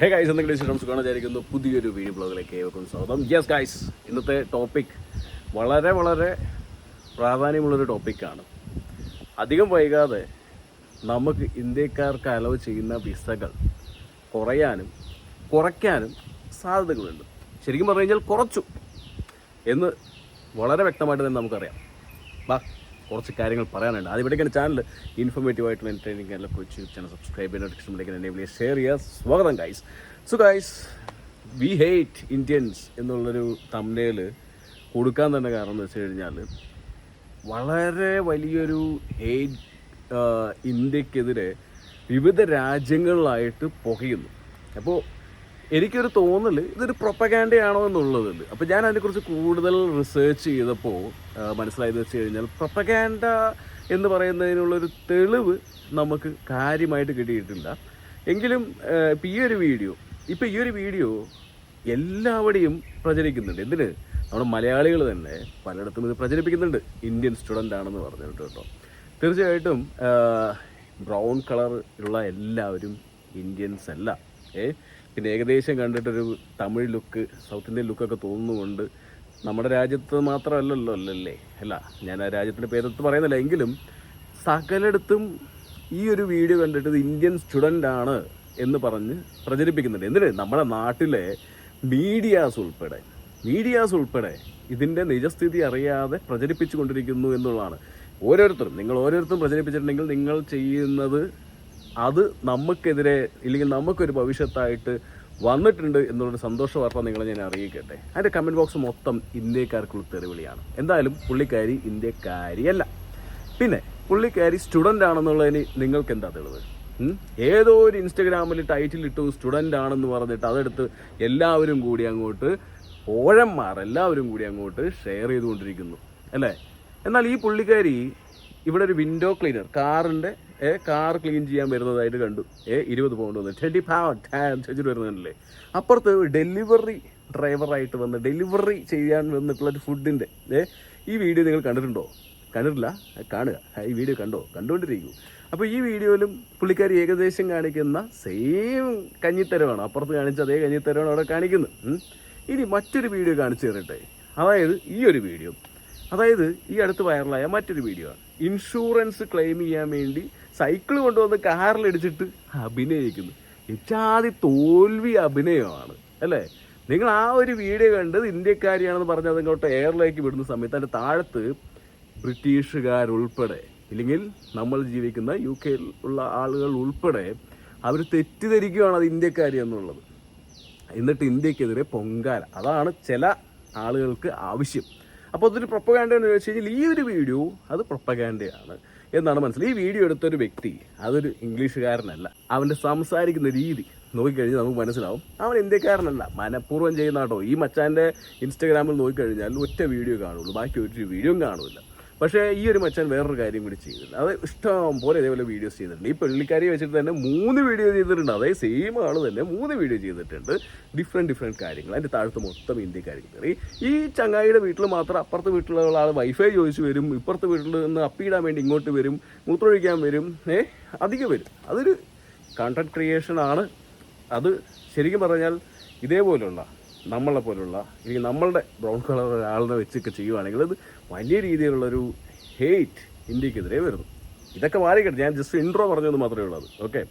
Hey guys, എന്തെങ്കിലും വിശേഷം സുഖമാണ് വിചാരിക്കുന്നു. പുതിയൊരു വീഡിയോ ബ്ലോഗിലേക്ക് ഏവർക്കും സ്വാഗതം. യെസ് ഗൈസ്, ഇന്നത്തെ ടോപ്പിക് വളരെ വളരെ പ്രാധാന്യമുള്ളൊരു ടോപ്പിക്കാണ്. അധികം വൈകാതെ നമുക്ക് ഇന്ത്യക്കാർക്ക് അലോ ചെയ്യുന്ന വിസകൾ കുറയ്ക്കാനും സാധ്യതകളുണ്ട്. ശരിക്കും പറഞ്ഞു കഴിഞ്ഞാൽ കുറച്ചു എന്ന് വളരെ വ്യക്തമായിട്ട് തന്നെ നമുക്കറിയാം. കുറച്ച് കാര്യങ്ങൾ പറയാനുണ്ട്. അതിവിടേക്കാണ് ചാനൽ ഇൻഫോർമേറ്റീവായിട്ടുള്ള എൻ്റർടൈനിങ് എല്ലാം കൊച്ചു ചാനൽ സബ്സ്ക്രൈബ് ചെയ്യുന്ന ഡിസ്ക്രിപ്ഷനിലേക്ക് എനേബിൾ ചെയ്യുക, ഷെയർ ചെയ്യുക. സ്വാഗതം guys. So guys, V hate Indians എന്നുള്ളൊരു തംബ്നെയിൽ കൊടുക്കാൻ തന്നെ കാരണം എന്ന് വെച്ച് കഴിഞ്ഞാൽ വളരെ വലിയൊരു ഹേറ്റ് ഇന്ത്യക്കെതിരെ വിവിധ രാജ്യങ്ങളിലായിട്ട് പുകയുന്നു. അപ്പോൾ എനിക്കൊരു തോന്നൽ ഇതൊരു പ്രൊപ്പഗാൻഡയാണോ എന്നുള്ളതുണ്ട്. അപ്പോൾ ഞാൻ അതിനെക്കുറിച്ച് കൂടുതൽ റിസേർച്ച് ചെയ്തപ്പോൾ മനസ്സിലായെന്ന് വെച്ച് കഴിഞ്ഞാൽ പ്രൊപ്പഗാൻഡ എന്ന് പറയുന്നതിനുള്ളൊരു തെളിവ് നമുക്ക് കാര്യമായിട്ട് കിട്ടിയിട്ടില്ല. എങ്കിലും ഇപ്പോൾ ഈ ഒരു വീഡിയോ എല്ലാവരുടെയും പ്രചരിക്കുന്നുണ്ട്. എന്തിന്? നമ്മുടെ മലയാളികൾ തന്നെ പലയിടത്തും ഇത് പ്രചരിപ്പിക്കുന്നുണ്ട്. ഇന്ത്യൻ സ്റ്റുഡൻ്റ് ആണെന്ന് പറഞ്ഞിട്ട് കേട്ടോ. തീർച്ചയായിട്ടും ബ്രൗൺ കളറുള്ള എല്ലാവരും ഇന്ത്യൻസ് അല്ല. പിന്നെ ഏകദേശം കണ്ടിട്ടൊരു തമിഴ് ലുക്ക്, സൗത്ത് ഇന്ത്യൻ ലുക്കൊക്കെ തോന്നുന്നുകൊണ്ട് നമ്മുടെ രാജ്യത്ത് മാത്രമല്ലല്ലോ അല്ല, ഞാൻ ആ രാജ്യത്തിൻ്റെ പേരെടുത്ത് പറയുന്നില്ല. എങ്കിലും സകലയിടത്തും ഈ ഒരു വീഡിയോ കണ്ടിട്ട് ഇത് ഇന്ത്യൻ സ്റ്റുഡൻ്റ് ആണ് എന്ന് പറഞ്ഞ് പ്രചരിപ്പിക്കുന്നുണ്ട്. എന്തിന്? നമ്മുടെ നാട്ടിലെ മീഡിയാസ് ഉൾപ്പെടെ ഇതിൻ്റെ നിജസ്ഥിതി അറിയാതെ പ്രചരിപ്പിച്ചു കൊണ്ടിരിക്കുന്നു എന്നുള്ളതാണ്. നിങ്ങൾ ഓരോരുത്തരും പ്രചരിപ്പിച്ചിട്ടുണ്ടെങ്കിൽ നിങ്ങൾ ചെയ്യുന്നത് അത് നമുക്കെതിരെ ഇല്ലെങ്കിൽ നമുക്കൊരു ഭവിഷ്യത്തായിട്ട് വന്നിട്ടുണ്ട് എന്നുള്ളൊരു സന്തോഷ വാർത്ത നിങ്ങളെ ഞാൻ അറിയിക്കട്ടെ. അതിൻ്റെ കമൻറ്റ് ബോക്സ് മൊത്തം ഇന്ത്യക്കാർക്കുള്ള തെറിവിളിയാണ്. എന്തായാലും പുള്ളിക്കാരി ഇന്ത്യക്കാരിയല്ല. പിന്നെ പുള്ളിക്കാരി സ്റ്റുഡൻ്റ് ആണെന്നുള്ളതിന് നിങ്ങൾക്ക് എന്താ തെളിവ്? ഏതോ ഒരു ഇൻസ്റ്റഗ്രാമിൽ ടൈറ്റിൽ ഇട്ടു സ്റ്റുഡൻ്റ് ആണെന്ന് പറഞ്ഞിട്ട് അതെടുത്ത് എല്ലാവരും കൂടി അങ്ങോട്ട് ഷെയർ ചെയ്തുകൊണ്ടിരിക്കുന്നു അല്ലേ? എന്നാൽ ഈ പുള്ളിക്കാരി ഇവിടെ ഒരു വിൻഡോ ക്ലീനർ, കാർ ക്ലീൻ ചെയ്യാൻ വരുന്നതായിട്ട് കണ്ടു. 20 പൗണ്ട് വന്നു, 20 pound വെച്ചിട്ട് വരുന്നുണ്ടല്ലേ. അപ്പുറത്ത് ഡെലിവറി ഡ്രൈവറായിട്ട് വന്ന് ഡെലിവറി ചെയ്യാൻ വന്നിട്ടുള്ളൊരു ഫുഡിൻ്റെ ഈ വീഡിയോ നിങ്ങൾ കണ്ടിട്ടില്ല? കാണുക. ഈ വീഡിയോ കണ്ടുകൊണ്ടിരിക്കൂ. അപ്പോൾ ഈ വീഡിയോയിലും പുള്ളിക്കാരി ഏകദേശം കാണിക്കുന്ന സെയിം കഞ്ഞിത്തരമാണ്, അപ്പുറത്ത് കാണിച്ച അതേ കഞ്ഞിത്തരമാണ് അവിടെ കാണിക്കുന്നത്. ഇനി മറ്റൊരു വീഡിയോ കാണിച്ചു തരട്ടെ. അതായത് ഈ അടുത്ത് വൈറലായ മറ്റൊരു വീഡിയോ ആണ്. ഇൻഷുറൻസ് ക്ലെയിം ചെയ്യാൻ വേണ്ടി സൈക്കിൾ കൊണ്ടുവന്ന് കാറിലിടിച്ചിട്ട് അഭിനയിക്കുന്നു. ഇച്ചാതി തോൽവി അഭിനയമാണ് അല്ലേ? നിങ്ങൾ ആ ഒരു വീഡിയോ കണ്ടത് ഇന്ത്യക്കാരിയാണെന്ന് പറഞ്ഞ് അതിങ്ങോട്ട് എയറിലേക്ക് വിടുന്ന സമയത്ത് അതിൻ്റെ താഴത്ത് ബ്രിട്ടീഷുകാരുൾപ്പെടെ ഇല്ലെങ്കിൽ നമ്മൾ ജീവിക്കുന്ന UK ഉള്ള ആളുകൾ ഉൾപ്പെടെ അവർ തെറ്റിദ്ധരിക്കുകയാണ് അത് ഇന്ത്യക്കാരി എന്നുള്ളത്. എന്നിട്ട് ഇന്ത്യക്കെതിരെ പൊങ്കാല. അതാണ് ചില ആളുകൾക്ക് ആവശ്യം. അപ്പോൾ അതൊരു പ്രൊപ്പഗാൻഡ എന്ന് ചോദിച്ചു കഴിഞ്ഞാൽ ഈ ഒരു വീഡിയോ അത് പ്രൊപ്പഗാൻഡയാണ് എന്നാണ് മനസ്സിലായി. ഈ വീഡിയോ എടുത്തൊരു വ്യക്തി അതൊരു ഇംഗ്ലീഷുകാരനല്ല. അവൻ്റെ സംസാരിക്കുന്ന രീതി നോക്കിക്കഴിഞ്ഞാൽ നമുക്ക് മനസ്സിലാവും അവൻ ഇന്ത്യക്കാരനല്ല, മനഃപൂർവ്വം ചെയ്യുന്ന കേട്ടോ. ഈ മച്ചാൻ്റെ ഇൻസ്റ്റാഗ്രാമിൽ നോക്കിക്കഴിഞ്ഞാൽ ഒറ്റ വീഡിയോ കാണുള്ളൂ, ബാക്കി ഒരു വീഡിയോയും കാണില്ല. പക്ഷേ ഈ ഒരു മച്ചാൻ വേറൊരു കാര്യം കൂടി ചെയ്തിട്ടുണ്ട്. അത് ഇഷ്ടം പോലെ ഇതേപോലെ വീഡിയോസ് ചെയ്തിട്ടുണ്ട്. ഈ പുള്ളിക്കാരി വെച്ചിട്ട് തന്നെ 3 വീഡിയോ ചെയ്തിട്ടുണ്ട്. അതേ സെയിം ആൾ തന്നെ 3 വീഡിയോ ചെയ്തിട്ടുണ്ട്, ഡിഫറെൻറ്റ് കാര്യങ്ങൾ. അതിൻ്റെ താഴത്ത് മൊത്തം ഇന്ത്യക്കാർക്ക് കയറി. ഈ ചങ്ങായിയുടെ വീട്ടിൽ മാത്രം അപ്പുറത്തെ വീട്ടിലുള്ള ആൾ വൈഫൈ ചോദിച്ചു വരും, ഇപ്പുറത്തെ വീട്ടിൽ നിന്ന് അപ്പിയിടാൻ വേണ്ടി ഇങ്ങോട്ട് വരും, മൂത്രമൊഴിക്കാൻ വരും, അധികം വരും. അതൊരു കണ്ടന്റ് ക്രിയേഷനാണ്. അത് ശരിക്കും പറഞ്ഞാൽ ഇതേപോലുള്ള നമ്മളെ പോലുള്ള അല്ലെങ്കിൽ നമ്മളുടെ ബ്രൗൺ കളർ ഒരാളിനെ വെച്ചൊക്കെ ചെയ്യുവാണെങ്കിൽ അത് വലിയ രീതിയിലുള്ളൊരു ഹേറ്റ് ഇന്ത്യക്കെതിരെ വരുന്നു. ഇതൊക്കെ മാറിക്കട്ടെ, ഞാൻ ജസ്റ്റ് ഇൻട്രോ പറഞ്ഞത് മാത്രമേ ഉള്ളത്. ഓക്കെ,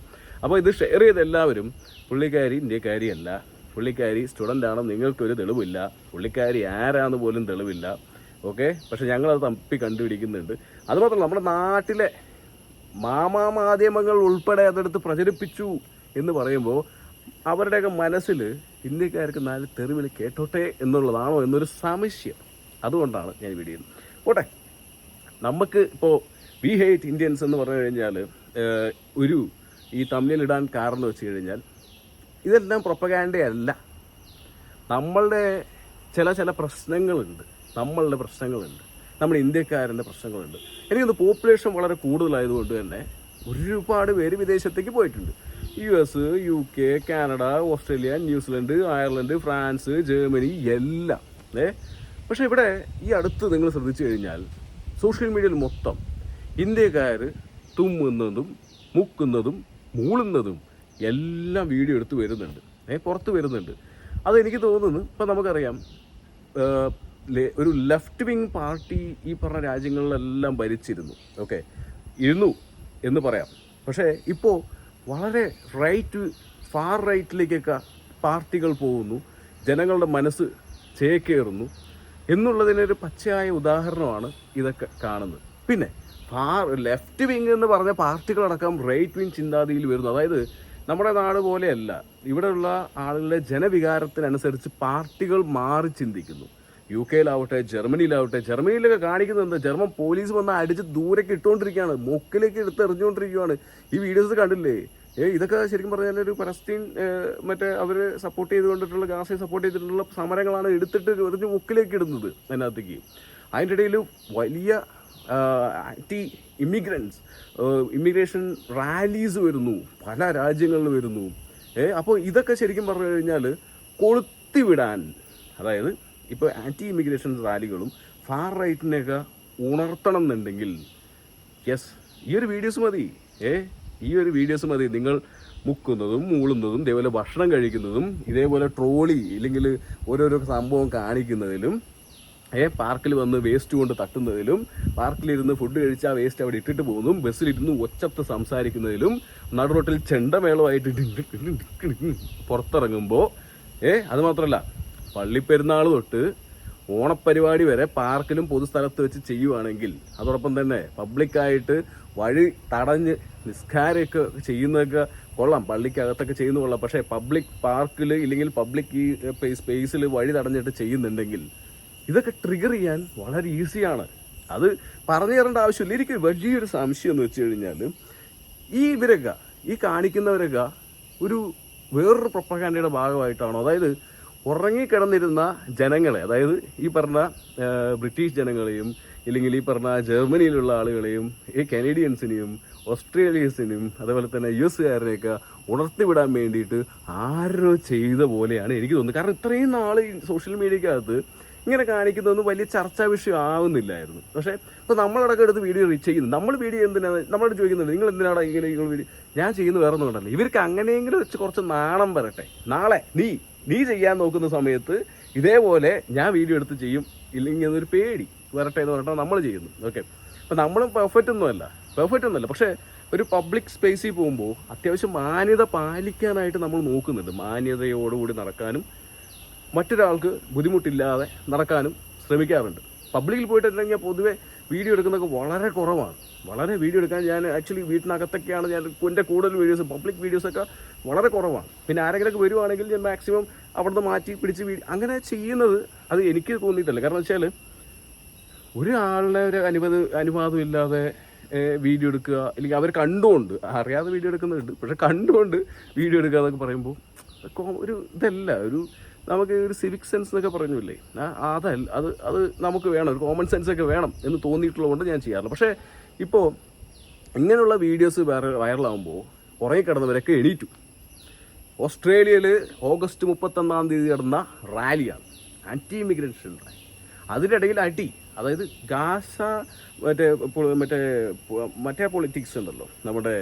അപ്പോൾ ഇത് ഷെയർ ചെയ്ത എല്ലാവരും പുള്ളിക്കാരി ഇന്ത്യക്കാരിയല്ല, പുള്ളിക്കാരി സ്റ്റുഡൻ്റ് ആണെന്ന് നിങ്ങൾക്കൊരു തെളിവില്ല, പുള്ളിക്കാരി ആരാന്ന് പോലും തെളിവില്ല. ഓക്കെ, പക്ഷെ ഞങ്ങളത് തപ്പി കണ്ടുപിടിക്കുന്നുണ്ട്. അതുമാത്രമല്ല, നമ്മുടെ നാട്ടിലെ മാധ്യമങ്ങൾ ഉൾപ്പെടെ അതെടുത്ത് പ്രചരിപ്പിച്ചു എന്ന് പറയുമ്പോൾ അവരുടെയൊക്കെ മനസ്സിൽ ഇന്ത്യക്കാർക്ക് 4 തെറിവിളി കേട്ടോട്ടെ എന്നുള്ളതാണോ എന്നൊരു സംശയം. അതുകൊണ്ടാണ് ഞാൻ വീഡിയോ പോട്ടെ. നമുക്ക് ഇപ്പോൾ വി ഹേറ്റ് ഇന്ത്യൻസ് എന്ന് പറഞ്ഞു കഴിഞ്ഞാൽ ഈ തമ്മിലിടാൻ കാരണം വെച്ച് കഴിഞ്ഞാൽ ഇതെല്ലാം പ്രൊപ്പഗാൻഡയല്ല. നമ്മളുടെ ചില പ്രശ്നങ്ങളുണ്ട്, നമ്മുടെ ഇന്ത്യക്കാരൻ്റെ പ്രശ്നങ്ങളുണ്ട്. എനിക്കൊന്ന് പോപ്പുലേഷൻ വളരെ കൂടുതലായതുകൊണ്ട് തന്നെ ഒരുപാട് പേര് വിദേശത്തേക്ക് പോയിട്ടുണ്ട്. US, UK, Canada, Australia, New Zealand, Ireland, France, Germany എല്ലാം. പക്ഷേ ഇവിടെ ഈ അടുത്ത് നിങ്ങൾ ശ്രദ്ധിച്ചു കഴിഞ്ഞാൽ സോഷ്യൽ മീഡിയയിൽ മൊത്തം ഇന്ത്യക്കാർ തുമ്മുന്നതും മുക്കുന്നതും മൂളുന്നതും എല്ലാം വീഡിയോ എടുത്ത് വരുന്നുണ്ട്. പുറത്ത് വരുന്നുണ്ട്. അതെനിക്ക് തോന്നുന്നു ഇപ്പം നമുക്കറിയാം ഒരു ലെഫ്റ്റ് വിങ് പാർട്ടി ഈ പറഞ്ഞ രാജ്യങ്ങളിലെല്ലാം ഭരിച്ചിരുന്നു, ഓക്കെ, ഇരുന്നു എന്ന് പറയാം. പക്ഷേ ഇപ്പോൾ വളരെ ഫാർ റൈറ്റിലേക്കൊക്കെ പാർട്ടികൾ പോകുന്നു, ജനങ്ങളുടെ മനസ്സ് ചേക്കേറുന്നു എന്നുള്ളതിനൊരു പച്ചയായ ഉദാഹരണമാണ് ഇതൊക്കെ കാണുന്നത്. പിന്നെ ലെഫ്റ്റ് വിങ് എന്ന് പറഞ്ഞ പാർട്ടികളടക്കം റൈറ്റ് വിങ് ചിന്താഗതിയിൽ വരുന്നു. അതായത് നമ്മുടെ നാട് പോലെയല്ല, ഇവിടെയുള്ള ആളുകളുടെ ജനവികാരത്തിനനുസരിച്ച് പാർട്ടികൾ മാറി ചിന്തിക്കുന്നു. UK-യിലാവട്ടെ, ജർമ്മനിയിലൊക്കെ കാണിക്കുന്നത് എന്താ, ജർമ്മൻ പോലീസ് വന്ന് അടിച്ച് ദൂരേക്ക് ഇട്ടുകൊണ്ടിരിക്കുകയാണ്, മൊക്കിലേക്ക് എടുത്ത് എറിഞ്ഞുകൊണ്ടിരിക്കുകയാണ്. ഈ വീഡിയോസ് കണ്ടില്ലേ? ഇതൊക്കെ ശരിക്കും പറഞ്ഞാൽ ഒരു പലസ്തീൻ മറ്റേ അവർ സപ്പോർട്ട് ചെയ്തുകൊണ്ടിട്ടുള്ള, ഗാസയെ സപ്പോർട്ട് ചെയ്തിട്ടുള്ള സമരങ്ങളാണ് എടുത്തിട്ട് എറിഞ്ഞ് മൊക്കിലേക്ക് ഇടുന്നത് അതിനകത്തേക്ക്. അതിൻ്റെ ഇടയിൽ വലിയ ആൻറ്റി ഇമിഗ്രേഷൻ റാലീസ് വരുന്നു, പല രാജ്യങ്ങളിൽ വരുന്നു. അപ്പോൾ ഇതൊക്കെ ശരിക്കും പറഞ്ഞു കഴിഞ്ഞാൽ കൊളുത്തിവിടാൻ, അതായത് ഇപ്പോൾ ആൻറ്റി ഇമിഗ്രേഷൻ റാലികളും ഫാർ റൈറ്റിനെയൊക്കെ ഉണർത്തണം എന്നുണ്ടെങ്കിൽ യെസ്, ഈ ഒരു വീഡിയോസ് മതി. നിങ്ങൾ മുക്കുന്നതും മൂളുന്നതും ഇതേപോലെ ഭക്ഷണം കഴിക്കുന്നതും ഇതേപോലെ ട്രോളി ഇല്ലെങ്കിൽ ഓരോരോ സംഭവം കാണിക്കുന്നതിലും പാർക്കിൽ വന്ന് വേസ്റ്റ് കൊണ്ട് തട്ടുന്നതിലും, പാർക്കിലിരുന്ന് ഫുഡ് കഴിച്ചാൽ വേസ്റ്റ് അവിടെ ഇട്ടിട്ട് പോകുന്നതും, ബസ്സിലിരുന്ന് ഒച്ചത്ത് സംസാരിക്കുന്നതിലും, നടുറോട്ടിൽ ചെണ്ടമേളമായിട്ട് പുറത്തിറങ്ങുമ്പോൾ അത് മാത്രമല്ല പള്ളിപ്പെരുന്നാൾ തൊട്ട് ഓണപ്പരിപാടി വരെ പാർക്കിലും പൊതുസ്ഥലത്ത് വെച്ച് ചെയ്യുവാണെങ്കിൽ, അതോടൊപ്പം തന്നെ പബ്ലിക്കായിട്ട് വഴി തടഞ്ഞ് നിസ്കാരമൊക്കെ ചെയ്യുന്നതൊക്കെ കൊള്ളാം, പള്ളിക്കകത്തൊക്കെ ചെയ്യുന്ന കൊള്ളാം. പക്ഷേ പബ്ലിക് പാർക്കിൽ ഇല്ലെങ്കിൽ പബ്ലിക് ഈ സ്പേസിൽ വഴി തടഞ്ഞിട്ട് ചെയ്യുന്നുണ്ടെങ്കിൽ ഇതൊക്കെ ട്രിഗർ ചെയ്യാൻ വളരെ ഈസിയാണ്. അത് പറഞ്ഞു തരേണ്ട ആവശ്യമില്ല. എനിക്ക് വലിയൊരു സംശയം എന്ന് വെച്ച് കഴിഞ്ഞാൽ ഈ കാണിക്കുന്നവരൊക്കെ വേറൊരു പ്രൊപ്പഗാൻഡയുടെ ഭാഗമായിട്ടാണോ? അതായത് ഉറങ്ങിക്കിടന്നിരുന്ന ജനങ്ങളെ, അതായത് ഈ പറഞ്ഞ ബ്രിട്ടീഷ് ജനങ്ങളെയും ഇല്ലെങ്കിൽ ഈ പറഞ്ഞ ജർമ്മനിയിലുള്ള ആളുകളെയും ഈ കനേഡിയൻസിനെയും ഓസ്ട്രേലിയൻസിനെയും അതേപോലെ തന്നെ US-കാരനെയൊക്കെ ഉണർത്തിവിടാൻ വേണ്ടിയിട്ട് ആരോ ചെയ്ത പോലെയാണ് എനിക്ക് തോന്നുന്നത്. കാരണം ഇത്രയും നാൾ ഈ സോഷ്യൽ മീഡിയക്കകത്ത് ഇങ്ങനെ കാണിക്കുന്നതൊന്നും വലിയ ചർച്ചാ വിഷയം ആവുന്നില്ലായിരുന്നു. പക്ഷേ ഇപ്പോൾ നമ്മളടക്കം എടുത്ത് വീഡിയോ ചെയ്യുന്നു. നമ്മൾ വീഡിയോ എന്തിനാണ് നമ്മളോട് ചോദിക്കുന്നുണ്ട്, നിങ്ങൾ എന്തിനാണ് ഇങ്ങനെ വീഡിയോ? ഞാൻ ചെയ്യുന്നത് വേറെ ഒന്നും കണ്ടല്ലോ. ഇവർക്ക് അങ്ങനെയെങ്കിലും വെച്ച് കുറച്ച് നാണം വരട്ടെ. നാളെ നീ ചെയ്യാൻ നോക്കുന്ന സമയത്ത് ഇതേപോലെ ഞാൻ വീഡിയോ എടുത്ത് ചെയ്യും, ഇല്ലെങ്കിൽ അതൊരു പേടി വരട്ടെ എന്ന് പറഞ്ഞിട്ടാണ് നമ്മൾ ചെയ്യുന്നത്. ഓക്കെ, അപ്പം നമ്മളും പെർഫെക്റ്റ് ഒന്നുമല്ല. പക്ഷേ ഒരു പബ്ലിക് സ്പേസിൽ പോകുമ്പോൾ അത്യാവശ്യം മാന്യത പാലിക്കാനായിട്ട് നമ്മൾ നോക്കുന്നുണ്ട്. മാന്യതയോടുകൂടി നടക്കാനും മറ്റൊരാൾക്ക് ബുദ്ധിമുട്ടില്ലാതെ നടക്കാനും ശ്രമിക്കാറുണ്ട്. പബ്ലിക്കിൽ പോയിട്ടുണ്ടെങ്കിൽ പൊതുവെ വീഡിയോ എടുക്കുന്നതൊക്കെ വളരെ കുറവാണ്. വീഡിയോ എടുക്കാൻ ഞാൻ ആക്ച്വലി വീട്ടിനകത്തൊക്കെയാണ് എൻ്റെ കൂടുതൽ വീഡിയോസ്, പബ്ലിക് വീഡിയോസൊക്കെ വളരെ കുറവാണ്. പിന്നെ ആരെങ്കിലുമൊക്കെ വരുവാണെങ്കിൽ ഞാൻ മാക്സിമം അവിടുന്ന് മാറ്റി പിടിച്ച് അങ്ങനെ ചെയ്യുന്നത് അത് എനിക്ക് തോന്നിയിട്ടില്ല. കാരണം വെച്ചാൽ ഒരാളുടെ ഒരു അനുവാദം ഇല്ലാതെ വീഡിയോ എടുക്കുക, അല്ലെങ്കിൽ അവർ കണ്ടുകൊണ്ട് അറിയാതെ വീഡിയോ എടുക്കുന്നുണ്ട്, പക്ഷെ കണ്ടുകൊണ്ട് വീഡിയോ എടുക്കുക എന്നൊക്കെ പറയുമ്പോൾ ഒരു ഇതല്ല, നമുക്ക് ഒരു സിവിക് സെൻസ് എന്നൊക്കെ പറഞ്ഞില്ലേ, അത് നമുക്ക് വേണം, ഒരു കോമൺ സെൻസ് ഒക്കെ വേണം എന്ന് തോന്നിയിട്ടുള്ളതുകൊണ്ട് ഞാൻ ചെയ്യാറില്ല. പക്ഷേ ഇപ്പോൾ ഇങ്ങനെയുള്ള വീഡിയോസ് വൈറലാകുമ്പോൾ ഉറങ്ങിക്കിടന്നവരൊക്കെ എണീറ്റു. ഓസ്ട്രേലിയയിൽ ഓഗസ്റ്റ് 31 നടന്ന റാലിയാണ്, ആൻറ്റി ഇമിഗ്രേഷൻ റാലി. അതിനിടയിൽ അടി, അതായത് ഗാസ മറ്റേ പൊളിറ്റിക്സ് ഉണ്ടല്ലോ, നമ്മുടെ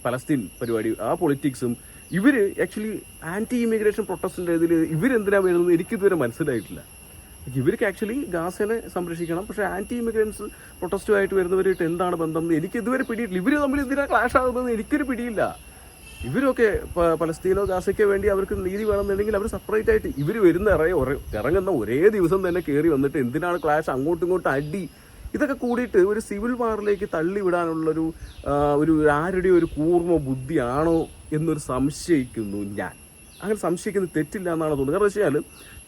പലസ്തീൻ പരിപാടി, ആ പൊളിറ്റിക്സും ഇവർ ആക്ച്വലി ആൻറ്റി ഇമിഗ്രേഷൻ പ്രൊട്ടസ്റ്റിൻ്റെ ഇതിൽ ഇവരെന്തിനാണ് വരുന്നത് എനിക്കിതുവരെ മനസ്സിലായിട്ടില്ല. ഇവർക്ക് ആക്ച്വലി ഗാസനെ സംരക്ഷിക്കണം, പക്ഷേ ആൻറ്റി ഇമിഗ്രൻസ് പ്രൊട്ടസ്റ്റുമായിട്ട് വരുന്നവരായിട്ട് എന്താണ് ബന്ധം എന്ന് എനിക്കിതുവരെ പിടിയിട്ടില്ല. ഇവർ തമ്മിൽ എന്തിനാണ് ക്ലാഷ് ആകുന്നത് എനിക്കൊരു പിടിയില്ല. ഇവരൊക്കെ പലസ്തീനോ ഗാസയ്ക്കോ വേണ്ടി അവർക്ക് നീതി വേണമെന്നുണ്ടെങ്കിൽ അവർ സെപ്പറേറ്റ് ആയിട്ട് ഇവർ ഇറങ്ങുന്ന ഒരേ ദിവസം തന്നെ കയറി വന്നിട്ട് എന്തിനാണ് ക്ലാഷ്, അങ്ങോട്ടും ഇങ്ങോട്ടും അടി, ഇതൊക്കെ കൂടിയിട്ട് ഒരു സിവിൽ വാറിലേക്ക് തള്ളിവിടാനുള്ളൊരു ആരുടെയും ഒരു കൂർമ്മ ബുദ്ധിയാണോ എന്നൊരു സംശയിക്കുന്നു ഞാൻ. അങ്ങനെ സംശയിക്കുന്നത് തെറ്റില്ല എന്നാണ് തോന്നുന്നത്. കാരണം വെച്ച് കഴിഞ്ഞാൽ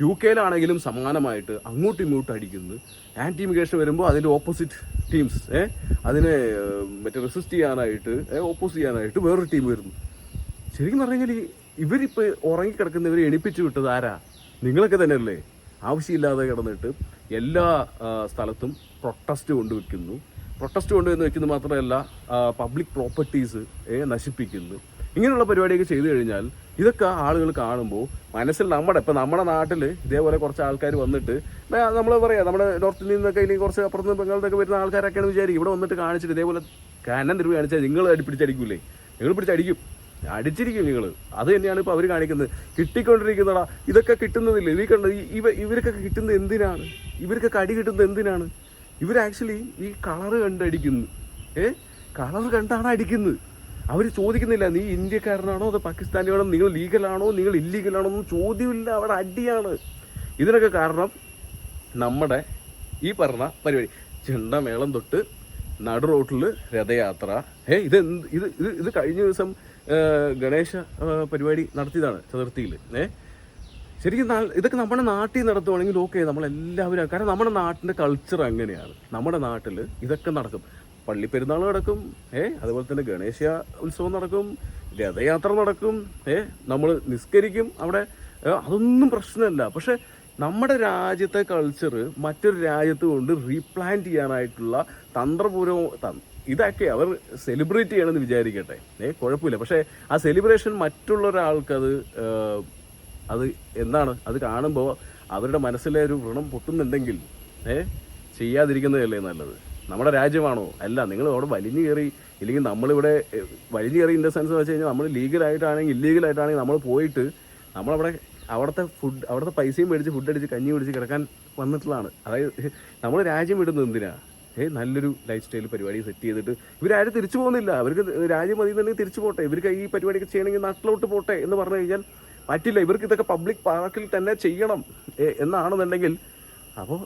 UK-യിലാണെങ്കിലും സമാനമായിട്ട് അങ്ങോട്ടും ഇങ്ങോട്ടും അടിക്കുന്നു. ആൻറ്റി ഇമിഗ്രേഷൻ വരുമ്പോൾ അതിൻ്റെ ഓപ്പോസിറ്റ് ടീംസ് അതിനെ റെസിസ്റ്റ് ചെയ്യാനായിട്ട് ഓപ്പോസ് ചെയ്യാനായിട്ട് വേറൊരു ടീം വരുന്നു. ശരിക്കും പറഞ്ഞു കഴിഞ്ഞാൽ ഇവരിപ്പോൾ ഉറങ്ങിക്കിടക്കുന്നവരെ എണിപ്പിച്ചു വിട്ടത് ആരാ? നിങ്ങളൊക്കെ തന്നെയല്ലേ? ആവശ്യമില്ലാതെ കിടന്നിട്ട് എല്ലാ സ്ഥലത്തും പ്രൊട്ടസ്റ്റ് കൊണ്ടുവന്ന് മാത്രമല്ല പബ്ലിക് പ്രോപ്പർട്ടീസ് നശിപ്പിക്കുന്നു. ഇങ്ങനെയുള്ള പരിപാടിയൊക്കെ ചെയ്തു കഴിഞ്ഞാൽ ഇതൊക്കെ ആളുകൾ കാണുമ്പോൾ മനസ്സിൽ നമ്മുടെ നാട്ടിൽ ഇതേപോലെ കുറച്ച് ആൾക്കാർ വന്നിട്ട് നമ്മൾ പറയാം, നമ്മുടെ നോർത്തിൽ നിന്നൊക്കെ ഇല്ലെങ്കിൽ കുറച്ച് അപ്പുറത്ത് ബംഗാളിലൊക്കെ വരുന്ന ആൾക്കാരൊക്കെയാണ് വിചാരിക്കും ഇവിടെ വന്നിട്ട് കാണിച്ചിട്ട് ഇതേപോലെ കനം തിരുവ് കാണിച്ചാൽ നിങ്ങൾ പിടിച്ചടിക്കൂലേ? നിങ്ങൾ പിടിച്ചടിക്കും. അടിച്ചിരിക്കും നിങ്ങൾ. അത് തന്നെയാണ് ഇപ്പോൾ അവർ കാണിക്കുന്നത്. കിട്ടിക്കൊണ്ടിരിക്കുന്നതാ, ഇതൊക്കെ കിട്ടുന്നതില്ല. ഇത് കണ്ട ഇവർക്കൊക്കെ കിട്ടുന്നത് എന്തിനാണ്? ഇവർക്കൊക്കെ അടി കിട്ടുന്നത് എന്തിനാണ്? ഇവർ ആക്ച്വലി ഈ കളറ് കണ്ടടിക്കുന്നു. കളർ കണ്ടാണ് അടിക്കുന്നത്. അവർ ചോദിക്കുന്നില്ല നീ ഇന്ത്യക്കാരനാണോ അതോ പാകിസ്ഥാനിയാണോ, നിങ്ങൾ ലീഗലാണോ നിങ്ങൾ ഇല്ലീഗലാണോ ഒന്നും ചോദ്യമില്ല, അവിടെ അടിയാണ്. ഇതിനൊക്കെ കാരണം നമ്മുടെ ഈ പറഞ്ഞ പരിപാടി, ചെണ്ടമേളം തൊട്ട് നടു റോട്ടിൽ രഥയാത്ര. ഇത് കഴിഞ്ഞ ദിവസം ഗണേശ പരിപാടി നടത്തിയതാണ് ചതുർത്ഥിയിൽ. ശരിക്കും ഇതൊക്കെ നമ്മുടെ നാട്ടിൽ നടത്തുവാണെങ്കിൽ ഓക്കെ, നമ്മളെല്ലാവരും, കാരണം നമ്മുടെ നാട്ടിൻ്റെ കൾച്ചർ അങ്ങനെയാണ്. നമ്മുടെ നാട്ടിൽ ഇതൊക്കെ നടക്കും. പള്ളിപ്പെരുന്നാൾ നടക്കും, അതുപോലെ തന്നെ ഗണേശ ഉത്സവം നടക്കും, രഥയാത്ര നടക്കും, നമ്മൾ നിസ്കരിക്കും അവിടെ, അതൊന്നും പ്രശ്നമല്ല. പക്ഷെ നമ്മുടെ രാജ്യത്തെ കൾച്ചർ മറ്റൊരു രാജ്യത്ത് കൊണ്ട് റീപ്ലാന്റ് ചെയ്യാനായിട്ടുള്ള തന്ത്രപൂർവ്വം ഇതൊക്കെ അവർ സെലിബ്രേറ്റ് ചെയ്യണമെന്ന് വിചാരിക്കട്ടെ, കുഴപ്പമില്ല. പക്ഷേ ആ സെലിബ്രേഷൻ മറ്റുള്ള ഒരാൾക്കത് അത് എന്താണ്, അത് കാണുമ്പോൾ അവരുടെ മനസ്സിലെ ഒരു വ്രണം പൊട്ടുന്നുണ്ടെങ്കിൽ ചെയ്യാതിരിക്കുന്നതല്ലേ നല്ലത്. നമ്മുടെ രാജ്യമാണോ? അല്ല. നിങ്ങൾ അവിടെ വലിഞ്ഞു കയറി, ഇല്ലെങ്കിൽ നമ്മളിവിടെ വലിഞ്ഞു കയറി ഇൻ ദ സെൻസ് വെച്ച് കഴിഞ്ഞാൽ നമ്മൾ ലീഗലായിട്ടാണെങ്കിൽ ഇല്ലീഗലായിട്ടാണെങ്കിൽ നമ്മൾ പോയിട്ട് നമ്മളവിടെ അവിടുത്തെ പൈസയും മേടിച്ച് ഫുഡ് അടിച്ച് കഞ്ഞി പിടിച്ച് കിടക്കാൻ വന്നിട്ടുള്ളതാണ്. അതായത് നമ്മൾ രാജ്യം വിടുന്നത് എന്തിനാ? നല്ലൊരു ലൈഫ് സ്റ്റൈൽ പരിപാടി സെറ്റ് ചെയ്തിട്ട് ഇവരാരും തിരിച്ചു പോകുന്നില്ല. അവർക്ക് രാജ്യം മതി തന്നെ തിരിച്ചു പോട്ടെ, ഇവർക്ക് ഈ പരിപാടിയൊക്കെ ചെയ്യണമെങ്കിൽ നാട്ടിലോട്ട് പോട്ടെ എന്ന് പറഞ്ഞു കഴിഞ്ഞാൽ പറ്റില്ല. ഇവർക്ക് ഇതൊക്കെ പബ്ലിക് പാർക്കിൽ തന്നെ ചെയ്യണം എന്നാണെന്നുണ്ടെങ്കിൽ അപ്പോൾ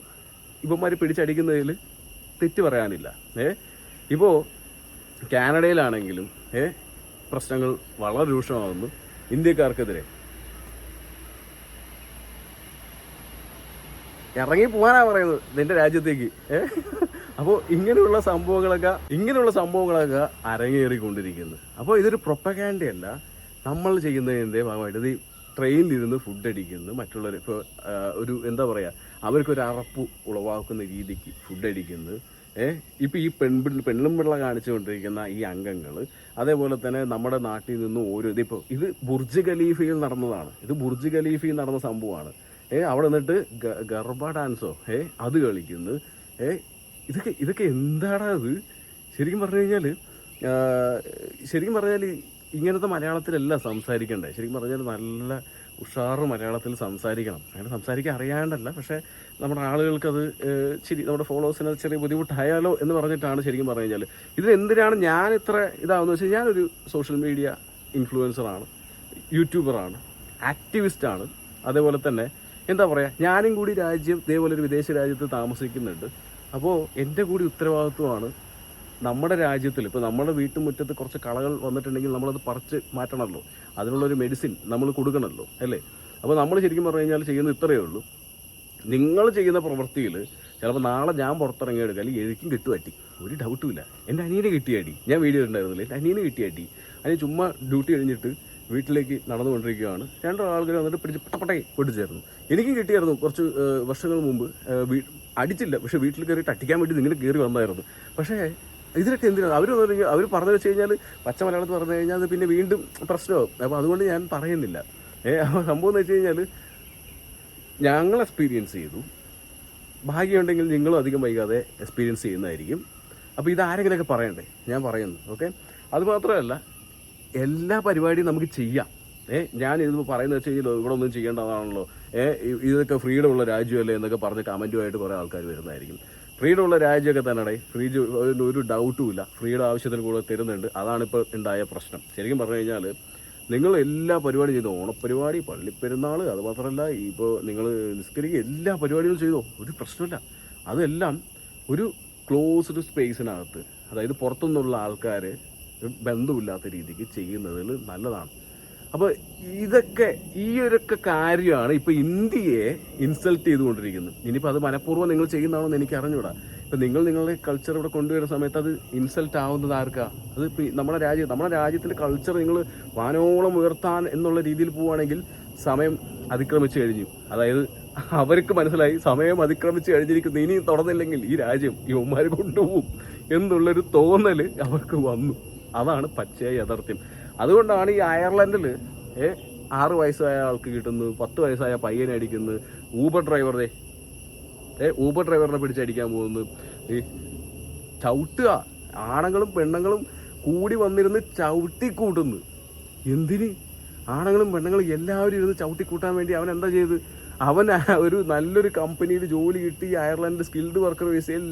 ഇവന്മാർ പിടിച്ചടിക്കുന്നതിൽ തെറ്റ് പറയാനില്ല. ഇപ്പോൾ കാനഡയിലാണെങ്കിലും പ്രശ്നങ്ങൾ വളരെ രൂക്ഷമാകുന്നു ഇന്ത്യക്കാർക്കെതിരെ. ഇറങ്ങി പോകാനാ പറയുന്നത് നിന്റെ രാജ്യത്തേക്ക്. അപ്പോൾ ഇങ്ങനെയുള്ള സംഭവങ്ങളൊക്കെ അരങ്ങേറിക്കൊണ്ടിരിക്കുന്നു. അപ്പോൾ ഇതൊരു പ്രൊപ്പഗാൻഡയല്ല, നമ്മൾ ചെയ്യുന്നതിൻ്റെ ഭാഗമായിട്ട്. ഇത് ട്രെയിനിലിരുന്ന് ഫുഡ് അടിക്കുന്നു, മറ്റുള്ളവർ ഇപ്പോൾ ഒരു എന്താ പറയുക, അവർക്കൊരു അറപ്പ് ഉളവാക്കുന്ന രീതിക്ക് ഫുഡ് അടിക്കുന്നു. ഇപ്പോൾ ഈ പെണ്ണും പിള്ള കാണിച്ചുകൊണ്ടിരിക്കുന്ന ഈ അംഗങ്ങൾ, അതേപോലെ തന്നെ നമ്മുടെ നാട്ടിൽ നിന്നും ഓരോ ഇത് ബുർജ് ഖലീഫയിൽ നടന്നതാണ്. ഇത് ബുർജ് ഖലീഫയിൽ നടന്ന സംഭവമാണ്. അവിടെ നിന്നിട്ട് ഗർഭ ഡാൻസോ അത് കളിക്കുന്നു. ഇതൊക്കെ എന്താടാ ഇത്? ശരിക്കും പറഞ്ഞാൽ ഇങ്ങനത്തെ മലയാളത്തിലല്ല സംസാരിക്കണ്ടേ. ശരിക്കും പറഞ്ഞാൽ നല്ല ഉഷാറ് മലയാളത്തിൽ സംസാരിക്കണം. അങ്ങനെ സംസാരിക്കാൻ അറിയാണ്ടല്ല, പക്ഷേ നമ്മുടെ ആളുകൾക്കത് നമ്മുടെ ഫോളോവേഴ്സിന് ചെറിയ ബുദ്ധിമുട്ടായാലോ എന്ന് പറഞ്ഞിട്ടാണ്. ശരിക്കും പറഞ്ഞു കഴിഞ്ഞാൽ ഇതിനെന്തിനാണ് ഞാൻ ഇത്ര ഇതാവുന്നത് വെച്ചാൽ, ഞാനൊരു സോഷ്യൽ മീഡിയ ഇൻഫ്ലുവൻസറാണ്, യൂട്യൂബറാണ്, ആക്ടിവിസ്റ്റാണ്. അതേപോലെ തന്നെ എന്താ പറയുക, ഞാനും കൂടി ഇതേപോലെ ഒരു വിദേശ രാജ്യത്ത് താമസിക്കുന്നുണ്ട്. അപ്പോൾ എൻ്റെ കൂടി ഉത്തരവാദിത്വമാണ് നമ്മുടെ രാജ്യത്തിൽ. ഇപ്പോൾ നമ്മുടെ വീട്ടുമുറ്റത്ത് കുറച്ച് കളകൾ വന്നിട്ടുണ്ടെങ്കിൽ നമ്മളത് പറിച്ച് മാറ്റണമല്ലോ, അതിനുള്ളൊരു മെഡിസിൻ നമ്മൾ കൊടുക്കണമല്ലോ, അല്ലേ? അപ്പോൾ നമ്മൾ ശരിക്കും പറഞ്ഞു കഴിഞ്ഞാൽ ചെയ്യുന്നത് ഇത്രയേ ഉള്ളൂ. നിങ്ങൾ ചെയ്യുന്ന പ്രവൃത്തിയിൽ ചിലപ്പോൾ നാളെ ഞാൻ പുറത്തിറങ്ങിയെടുക്കുക, അല്ലെങ്കിൽ എനിക്കും കിട്ടുപറ്റി, ഒരു ഡൗട്ടും ഇല്ല. എൻ്റെ അനിയനെ കിട്ടിയാടി, ഞാൻ വീഡിയോ ഉണ്ടായിരുന്നില്ല, എൻ്റെ അനിയനെ കിട്ടിയാടി. അതിന് ചുമ്മാ ഡ്യൂട്ടി കഴിഞ്ഞിട്ട് വീട്ടിലേക്ക് നടന്നുകൊണ്ടിരിക്കുകയാണ്. രണ്ടാളുകൾ വന്നിട്ട് പിടിച്ച് പട്ടപ്പട്ടേ പൊട്ടിച്ചേർന്നു. എനിക്കും കിട്ടിയായിരുന്നു കുറച്ച് വർഷങ്ങൾ മുമ്പ്. അടിച്ചില്ല, പക്ഷേ വീട്ടിൽ കയറിയിട്ട് അടിക്കാൻ വേണ്ടി നിങ്ങൾ കയറി വന്നായിരുന്നു. പക്ഷേ ഇതിലൊക്കെ എന്തിനാണ് അവർ പറഞ്ഞു വെച്ച് കഴിഞ്ഞാൽ, പച്ച മലയാളത്തിൽ പറഞ്ഞു കഴിഞ്ഞാൽ അത് പിന്നെ വീണ്ടും പ്രശ്നമാകും. അപ്പോൾ അതുകൊണ്ട് ഞാൻ പറയുന്നില്ല. സംഭവം എന്ന് വെച്ച് കഴിഞ്ഞാൽ ഞങ്ങൾ എക്സ്പീരിയൻസ് ചെയ്തു. ഭാഗ്യമുണ്ടെങ്കിൽ നിങ്ങളും അധികം വൈകാതെ എക്സ്പീരിയൻസ് ചെയ്യുന്നതായിരിക്കും. അപ്പോൾ ഇതാരെങ്കിലുമൊക്കെ പറയണ്ടേ, ഞാൻ പറയുന്നു. ഓക്കെ, അതുമാത്രമല്ല എല്ലാ പരിപാടിയും നമുക്ക് ചെയ്യാം. ഞാൻ പറയുന്നത് വെച്ച് കഴിഞ്ഞാൽ ഇവിടെ ഒന്നും ചെയ്യേണ്ടതാണല്ലോ, ഇതൊക്കെ ഫ്രീഡം ഉള്ള രാജ്യമല്ലേ എന്നൊക്കെ പറഞ്ഞ് കമൻറ്റുമായിട്ട് കുറേ ആൾക്കാർ വരുന്നതായിരിക്കും. ഫ്രീഡം ഉള്ള രാജ്യമൊക്കെ തന്നെ ഒരു ഡൗട്ടും ഇല്ല, ഫ്രീഡം ആവശ്യത്തിന് കൂടെ തരുന്നുണ്ട്. അതാണിപ്പോൾ ഉണ്ടായ പ്രശ്നം. ശരിക്കും പറഞ്ഞു കഴിഞ്ഞാൽ നിങ്ങൾ എല്ലാ പരിപാടിയും ചെയ്തോ, ഓണപ്പരിപാടി, പള്ളിപ്പെരുന്നാൾ, അത് മാത്രമല്ല ഇപ്പോൾ നിങ്ങൾ നിസ്കരിക്കുക, എല്ലാ പരിപാടികളും ചെയ്തോ, ഒരു പ്രശ്നമില്ല. അതെല്ലാം ഒരു ക്ലോസ്ഡ് സ്പേസിനകത്ത്, അതായത് പുറത്തുനിന്നുള്ള ആൾക്കാർ ബന്ധമില്ലാത്ത രീതിക്ക് ചെയ്യുന്നതിൽ നല്ലതാണ്. അപ്പോൾ ഈ ഒരു കാര്യമാണ് ഇപ്പോൾ ഇന്ത്യയെ ഇൻസൾട്ട് ചെയ്തുകൊണ്ടിരിക്കുന്നത്. ഇനിയിപ്പോൾ അത് മനഃപൂർവ്വം നിങ്ങൾ ചെയ്യുന്നതാണോ എന്ന് എനിക്ക് അറിഞ്ഞൂടാ. ഇപ്പം നിങ്ങളുടെ കൾച്ചർ ഇവിടെ കൊണ്ടുവരുന്ന സമയത്ത് അത് ഇൻസൾട്ട് ആവുന്നത് ആർക്കാ? അത് ഇപ്പോൾ നമ്മുടെ രാജ്യത്തിൻ്റെ കൾച്ചർ നിങ്ങൾ വാനോളം ഉയർത്താൻ എന്നുള്ള രീതിയിൽ പോവുകയാണെങ്കിൽ സമയം അതിക്രമിച്ചു കഴിഞ്ഞു. അതായത് അവർക്ക് മനസ്സിലായി സമയം അതിക്രമിച്ച് കഴിഞ്ഞിരിക്കുന്നു, ഇനി തുടർന്നില്ലെങ്കിൽ ഈ രാജ്യം ഇവന്മാർ കൊണ്ടുപോകും എന്നുള്ളൊരു തോന്നൽ അവർക്ക് വന്നു. അതാണ് പച്ചയായ യാഥാർത്ഥ്യം. അതുകൊണ്ടാണ് ഈ അയർലൻഡിൽ 6 വയസ്സായ ആൾക്ക് കിട്ടുന്നു, 10 വയസ്സായ പയ്യനെ അടിക്കുന്നു, ഊബർ ഡ്രൈവറിനെ പിടിച്ചടിക്കാൻ പോകുന്നു. ഈ ചവിട്ടുക, ആണുങ്ങളും പെണ്ണുങ്ങളും കൂടി വന്നിരുന്ന് ചവിട്ടിക്കൂട്ടുന്നു. എന്തിന്? ആണുങ്ങളും പെണ്ണുങ്ങളും എല്ലാവരും ഇരുന്ന് ചവിട്ടിക്കൂട്ടാൻ വേണ്ടി അവൻ എന്താ ചെയ്ത്? അവൻ ഒരു നല്ലൊരു കമ്പനിയിൽ ജോലി കിട്ടി അയർലൻഡ് സ്കിൽഡ് വർക്കർ വിസയിൽ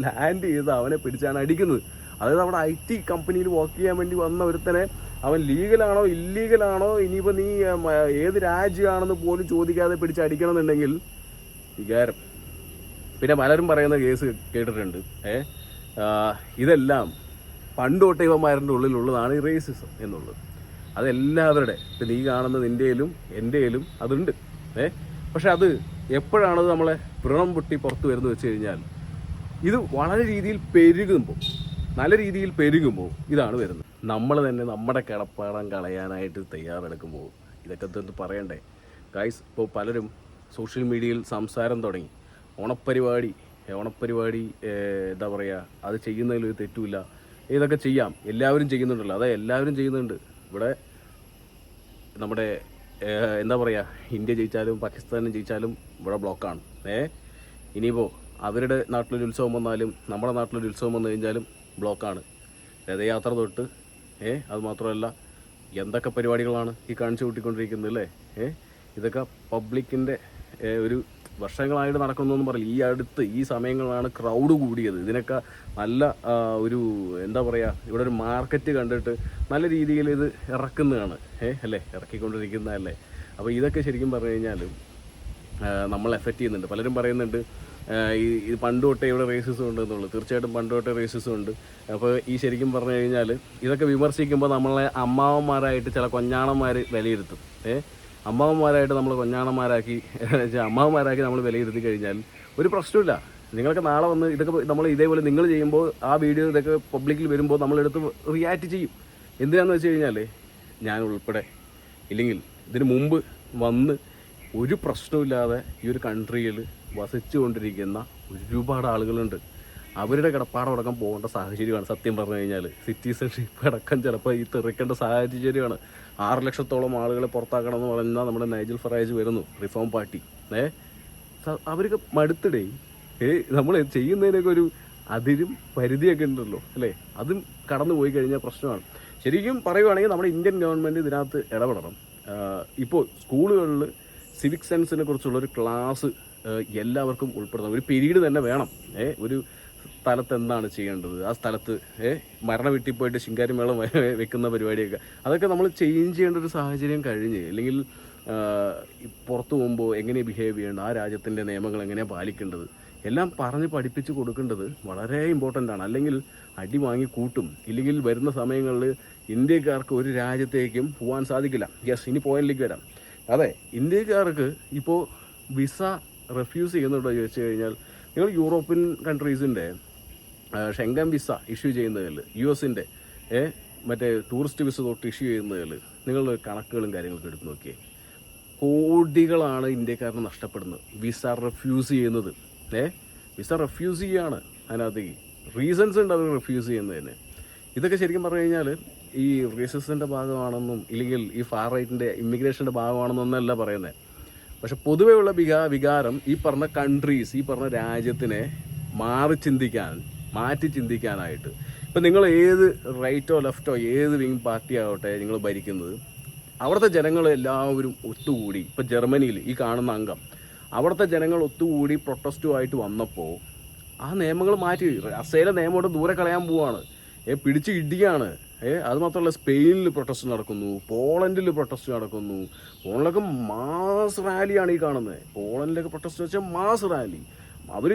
ലാൻഡ് ചെയ്ത് അവനെ പിടിച്ചാണ് അടിക്കുന്നത്. അതായത് അവിടെ IT കമ്പനിയിൽ വർക്ക് ചെയ്യാൻ വേണ്ടി വന്ന ഒരുത്തനെ അവൻ ലീഗലാണോ ഇല്ലീഗലാണോ ഇനിയിപ്പോൾ നീ ഏത് രാജ്യമാണെന്ന് പോലും ചോദിക്കാതെ പിടിച്ചടിക്കണം എന്നുണ്ടെങ്കിൽ വികാരം. പിന്നെ പലരും പറയുന്ന കേസ് കേട്ടിട്ടുണ്ട്, ഇതെല്ലാം പണ്ട് തൊട്ടേ ഇവന്മാരുടെ ഉള്ളിലുള്ളതാണ് ഈ റേസിസം എന്നുള്ളത്. അതെല്ലാവരുടെ, ഇപ്പം നീ കാണുന്നത് നിൻ്റെയിലും എൻ്റെയിലും അതുണ്ട്. പക്ഷെ അത് എപ്പോഴാണത് നമ്മളെ വ്രണം പൊട്ടി പുറത്ത് വരുന്നത് വെച്ച് കഴിഞ്ഞാൽ ഇത് വളരെ രീതിയിൽ പെരുകുമ്പോൾ, നല്ല രീതിയിൽ പെരുകുമ്പോൾ ഇതാണ് വരുന്നത്. നമ്മൾ തന്നെ നമ്മുടെ കിടപ്പാടം കളയാനായിട്ട് തയ്യാറെടുക്കുമ്പോൾ ഇതൊക്കെ എന്ത് പറയണ്ടേ ഗൈസ്? ഇപ്പോൾ പലരും സോഷ്യൽ മീഡിയയിൽ സംസാരം തുടങ്ങി. ഓണപ്പരിപാടി എന്താ പറയുക, അത് ചെയ്യുന്നതിൽ ഒരു തെറ്റുമില്ല, ഇതൊക്കെ ചെയ്യാം, എല്ലാവരും ചെയ്യുന്നുണ്ടല്ലോ. അതെ, എല്ലാവരും ചെയ്യുന്നുണ്ട്. ഇവിടെ നമ്മുടെ എന്താ പറയുക, ഇന്ത്യ ജയിച്ചാലും പാകിസ്ഥാനും ജയിച്ചാലും ഇവിടെ ബ്ലോക്കാണ്. ഇനിയിപ്പോൾ അവരുടെ നാട്ടിലൊരു ഉത്സവം വന്നാലും നമ്മുടെ നാട്ടിലൊരു ഉത്സവം വന്നു കഴിഞ്ഞാലും ബ്ലോക്കാണ്. രഥയാത്ര തൊട്ട് അത് മാത്രമല്ല എന്തൊക്കെ പരിപാടികളാണ് ഈ കാണിച്ചു കൂട്ടിക്കൊണ്ടിരിക്കുന്നത് അല്ലേ? ഇതൊക്കെ പബ്ലിക്കിൻ്റെ ഒരു വർഷങ്ങളായിട്ട് നടക്കുന്നതെന്ന് പറയില്ല. ഈ അടുത്ത് ഈ സമയങ്ങളാണ് ക്രൗഡ് കൂടിയത്. ഇതിനൊക്കെ നല്ല ഒരു എന്താ പറയുക, ഇവിടെ ഒരു മാർക്കറ്റ് കണ്ടിട്ട് നല്ല രീതിയിൽ ഇത് ഇറക്കുന്നതാണ് അല്ലേ, ഇറക്കിക്കൊണ്ടിരിക്കുന്നതല്ലേ. അപ്പോൾ ഇതൊക്കെ ശരിക്കും പറഞ്ഞു കഴിഞ്ഞാൽ നമ്മൾ എഫക്റ്റ് ചെയ്യുന്നുണ്ട്. പലരും പറയുന്നുണ്ട് ഈ പണ്ട് തൊട്ടേ ഇവിടെ റേസിസം ഉണ്ട് എന്നുള്ളത്. തീർച്ചയായിട്ടും പണ്ട് തൊട്ടേ റേസിസം ഉണ്ട്. അപ്പോൾ ഈ ശരിക്കും പറഞ്ഞു കഴിഞ്ഞാൽ ഇതൊക്കെ വിമർശിക്കുമ്പോൾ നമ്മളെ അമ്മാവന്മാരായിട്ട് ചില കൊഞ്ഞാണന്മാർ വിലയിരുത്തും. അമ്മാവന്മാരായിട്ട് നമ്മൾ കൊഞ്ഞാണന്മാരാക്കി നമ്മൾ വിലയിരുത്തി കഴിഞ്ഞാൽ ഒരു പ്രശ്നമില്ല. നിങ്ങൾക്ക് നാളെ വന്ന് ഇതൊക്കെ നമ്മൾ ഇതേപോലെ നിങ്ങൾ ചെയ്യുമ്പോൾ ആ വീഡിയോ ഇതൊക്കെ പബ്ലിക്കിൽ വരുമ്പോൾ നമ്മളെടുത്ത് റിയാക്ട് ചെയ്യും. എന്തിനാന്ന് വെച്ച് കഴിഞ്ഞാൽ ഞാൻ ഉൾപ്പെടെ ഇല്ലെങ്കിൽ ഇതിന് മുമ്പ് വന്ന് ഒരു പ്രശ്നമില്ലാതെ ഈ ഒരു കൺട്രിയിൽ വസിച്ചു കൊണ്ടിരിക്കുന്ന ഒരുപാട് ആളുകളുണ്ട്. അവരുടെ കിടപ്പാടം അടക്കം പോകേണ്ട സാഹചര്യമാണ് സത്യം പറഞ്ഞു കഴിഞ്ഞാൽ. സിറ്റിസൺഷിപ്പ് അടക്കം ചിലപ്പോൾ ഈ തെറിക്കേണ്ട സാഹചര്യമാണ്. 6 ലക്ഷത്തോളം ആളുകളെ പുറത്താക്കണം എന്ന് പറഞ്ഞാൽ നമ്മുടെ നൈജൽ ഫറാജ് വരുന്നു, റിഫോം പാർട്ടി. അവർക്ക് മടുത്തിടേ നമ്മൾ ചെയ്യുന്നതിനൊക്കെ ഒരു അതിരും പരിധിയൊക്കെ ഉണ്ടല്ലോ അല്ലേ? അതും കടന്നു പോയി കഴിഞ്ഞാൽ പ്രശ്നമാണ്. ശരിക്കും പറയുവാണെങ്കിൽ നമ്മുടെ ഇന്ത്യൻ ഗവൺമെൻറ് ഇതിനകത്ത് ഇടപെടണം. ഇപ്പോൾ സ്കൂളുകളിൽ സിവിക് സെൻസിനെ കുറിച്ചുള്ളൊരു ക്ലാസ് എല്ലാവർക്കും ഉൾപ്പെടുത്തണം. ഒരു പീരീഡ് തന്നെ വേണം. ഒരു സ്ഥലത്ത് എന്താണ് ചെയ്യേണ്ടത്, ആ സ്ഥലത്ത് മരണ വീട്ടിൽ പോയിട്ട് ശിങ്കാരി മേളം വെക്കുന്ന പരിപാടിയൊക്കെ അതൊക്കെ നമ്മൾ ചേഞ്ച് ചെയ്യേണ്ട ഒരു സാഹചര്യം കഴിഞ്ഞ്, അല്ലെങ്കിൽ പുറത്തു പോകുമ്പോൾ എങ്ങനെ ബിഹേവ് ചെയ്യേണ്ടത്, ആ രാജ്യത്തിൻ്റെ നിയമങ്ങൾ എങ്ങനെയാണ് പാലിക്കേണ്ടത് എല്ലാം പറഞ്ഞ് പഠിപ്പിച്ച് കൊടുക്കേണ്ടത് വളരെ ഇമ്പോർട്ടൻ്റ് ആണ്. അല്ലെങ്കിൽ അടി വാങ്ങി കൂട്ടും. ഇല്ലെങ്കിൽ വരുന്ന സമയങ്ങളിൽ ഇന്ത്യക്കാർക്ക് ഒരു രാജ്യത്തേക്കും പോകാൻ സാധിക്കില്ല. ഇനി പോയിന്റിലേക്ക് വരാം. അതെ, ഇന്ത്യക്കാർക്ക് ഇപ്പോൾ വിസ റെഫ്യൂസ് ചെയ്യുന്നുണ്ടോ ചോദിച്ചു കഴിഞ്ഞാൽ, നിങ്ങൾ യൂറോപ്യൻ കൺട്രീസിൻ്റെ ഷെങ്കൻ വിസ ഇഷ്യൂ ചെയ്യുന്നതിൽ, US-ൻ്റെ മറ്റേ ടൂറിസ്റ്റ് വിസ തൊട്ട് ഇഷ്യൂ ചെയ്യുന്നതിൽ നിങ്ങൾ കണക്കുകളും കാര്യങ്ങളൊക്കെ എടുത്ത് നോക്കിയേ. കോടികളാണ് ഇന്ത്യക്കാരന് നഷ്ടപ്പെടുന്നത് വിസ റെഫ്യൂസ് ചെയ്യുന്നത്. വിസ റെഫ്യൂസ് ചെയ്യുകയാണ്. അതിനകത്തേക്ക് റീസൺസ് ഉണ്ട് അവർ റെഫ്യൂസ് ചെയ്യുന്നതിന്. ഇതൊക്കെ ശരിക്കും പറഞ്ഞു കഴിഞ്ഞാൽ ഈ റേസിസത്തിൻ്റെ ഭാഗമാണെന്നും ഇല്ലെങ്കിൽ ഈ ഫാർ റൈറ്റിൻ്റെ ഇമിഗ്രേഷൻ്റെ ഭാഗമാണെന്നൊന്നല്ല പറയുന്നത്. പക്ഷെ പൊതുവെയുള്ള വികാരം ഈ പറഞ്ഞ കൺട്രീസ്, ഈ പറഞ്ഞ രാജ്യത്തിനെ മാറ്റി ചിന്തിക്കാനായിട്ട് ഇപ്പം നിങ്ങൾ ഏത് റൈറ്റോ ലെഫ്റ്റോ ഏത് വിങ് പാർട്ടി ആവട്ടെ നിങ്ങൾ ഭരിക്കുന്നത്, അവിടുത്തെ ജനങ്ങൾ എല്ലാവരും ഒത്തുകൂടി, ഇപ്പം ജർമ്മനിയിൽ ഈ കാണുന്ന അംഗം, അവിടുത്തെ ജനങ്ങൾ ഒത്തുകൂടി പ്രൊട്ടസ്റ്റുമായിട്ട് വന്നപ്പോൾ ആ നിയമങ്ങൾ മാറ്റി. അസേല നിയമം ദൂരെ കളയാൻ പോവാണ്, പിടിച്ച് ഇടിയാണ്. അത് മാത്രമല്ല സ്പെയിനിൽ പ്രൊട്ടസ്റ്റ് നടക്കുന്നു, പോളണ്ടിൽ പ്രൊട്ടസ്റ്റ് നടക്കുന്നു. പോളണ്ടിലൊക്കെ മാസ് റാലിയാണ് ഈ കാണുന്നത്. പോളണ്ടിലൊക്കെ പ്രൊട്ടസ്റ്റ് വെച്ചാൽ മാസ് റാലി. അവർ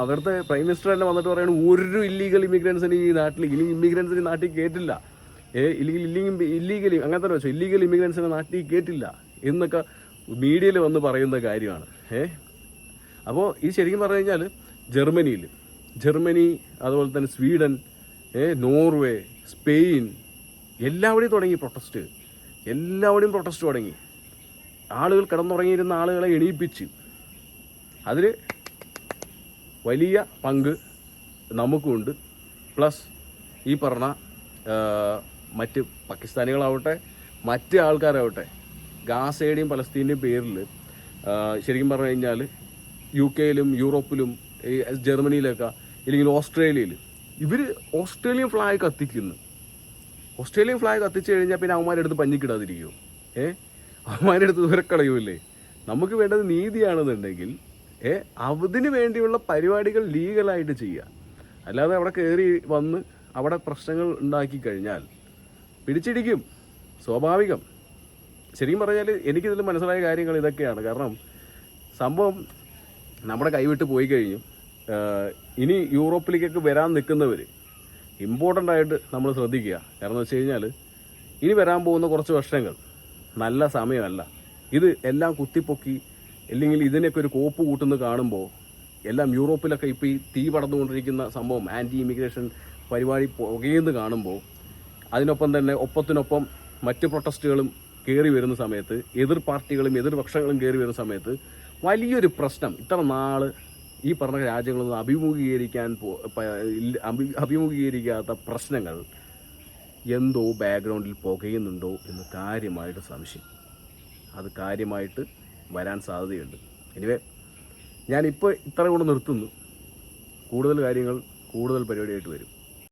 അവിടുത്തെ പ്രൈം മിനിസ്റ്റർ തന്നെ വന്നിട്ട് പറയുന്നത് ഒരു ഇല്ലീഗൽ ഇമിഗ്രൻസിന് ഈ നാട്ടിൽ ഇനി ഇമിഗ്രൻസിന് നാട്ടിൽ കേട്ടില്ല, ഇല്ലീഗലി അങ്ങനത്തെ വെച്ചോ ഇല്ലീഗൽ ഇമിഗ്രൻസിനെ നാട്ടിൽ കേട്ടില്ല എന്നൊക്കെ മീഡിയയിൽ വന്ന് പറയുന്ന കാര്യമാണ്. അപ്പോൾ ഈ ശരിക്കും പറഞ്ഞു കഴിഞ്ഞാൽ ജർമ്മനി അതുപോലെ തന്നെ സ്വീഡൻ, നോർവേ, സ്പെയിൻ എല്ലാവിടെയും തുടങ്ങി പ്രൊട്ടസ്റ്റ്. എല്ലാവിടെയും പ്രൊട്ടസ്റ്റ് തുടങ്ങി. ആളുകൾ കിടന്നുറങ്ങിയിരുന്ന ആളുകളെ എണീപ്പിച്ച് അതിൽ വലിയ പങ്ക് നമുക്കുണ്ട്. പ്ലസ് ഈ പറഞ്ഞ മറ്റ് പാകിസ്ഥാനികളാവട്ടെ മറ്റ് ആൾക്കാരാവട്ടെ ഗാസയുടെയും പലസ്തീൻ്റെയും പേരിൽ ശരിക്കും പറഞ്ഞു കഴിഞ്ഞാൽ UK-യിലും യൂറോപ്പിലും ജർമ്മനിയിലൊക്കെ ഇല്ലെങ്കിൽ ഓസ്ട്രേലിയയിൽ ഇവർ ഓസ്ട്രേലിയൻ ഫ്ലാഗ് കത്തിക്കുന്നു. ഓസ്ട്രേലിയൻ ഫ്ലാഗ് കത്തിച്ചു കഴിഞ്ഞാൽ പിന്നെ അവന്മാരെടുത്ത് പഞ്ഞിക്കിടാതിരിക്കുമോ? അവന്മാരെടുത്ത് ദൂരക്കളയുമല്ലേ? നമുക്ക് വേണ്ടത് നീതിയാണെന്നുണ്ടെങ്കിൽ അതിന് വേണ്ടിയുള്ള പരിപാടികൾ ലീഗലായിട്ട് ചെയ്യുക. അല്ലാതെ അവിടെ കയറി വന്ന് അവിടെ പ്രശ്നങ്ങൾ ഉണ്ടാക്കി കഴിഞ്ഞാൽ പിടിച്ചിടിക്കും, സ്വാഭാവികം. ശരിക്കും പറഞ്ഞാൽ എനിക്കിതിൽ മനസ്സിലായ കാര്യങ്ങൾ ഇതൊക്കെയാണ്. കാരണം സംഭവം നമ്മുടെ കൈവിട്ട് പോയി കഴിഞ്ഞു. ഇനി യൂറോപ്പിലേക്കൊക്കെ വരാൻ നിൽക്കുന്നവർ ഇമ്പോർട്ടൻ്റ് ആയിട്ട് നമ്മൾ ശ്രദ്ധിക്കുക. കാരണം എന്ന് വെച്ച് കഴിഞ്ഞാൽ ഇനി വരാൻ പോകുന്ന കുറച്ച് വർഷങ്ങൾ നല്ല സമയമല്ല. ഇത് എല്ലാം കുത്തിപ്പൊക്കി അല്ലെങ്കിൽ ഇതിനൊക്കെ ഒരു കോപ്പ് കൂട്ടുന്നത് കാണുമ്പോൾ എല്ലാം യൂറോപ്പിലൊക്കെ ഇപ്പോൾ ഈ തീ പടർന്നുകൊണ്ടിരിക്കുന്ന സംഭവം ആൻറ്റി ഇമിഗ്രേഷൻ പരിപാടി പുകയെന്ന് കാണുമ്പോൾ അതിനൊപ്പം തന്നെ ഒപ്പത്തിനൊപ്പം മറ്റ് പ്രൊട്ടസ്റ്റുകളും കയറി വരുന്ന സമയത്ത്, എതിർ പാർട്ടികളും എതിർപക്ഷങ്ങളും കയറി വരുന്ന സമയത്ത് വലിയൊരു പ്രശ്നം ഇത്ര നാൾ ഈ പറഞ്ഞ രാജ്യങ്ങളൊന്നും അഭിമുഖീകരിക്കാത്ത പ്രശ്നങ്ങൾ എന്തോ ബാക്ക്ഗ്രൗണ്ടിൽ പുകയുന്നുണ്ടോ എന്ന് കാര്യമായിട്ട് സംശയം. അത് കാര്യമായിട്ട് വരാൻ സാധ്യതയുണ്ട്. എനിവേ ഞാനിപ്പോൾ ഇത്ര കൊണ്ട് നിർത്തുന്നു. കൂടുതൽ കാര്യങ്ങൾ കൂടുതൽ പരിപാടിയായിട്ട് വരും.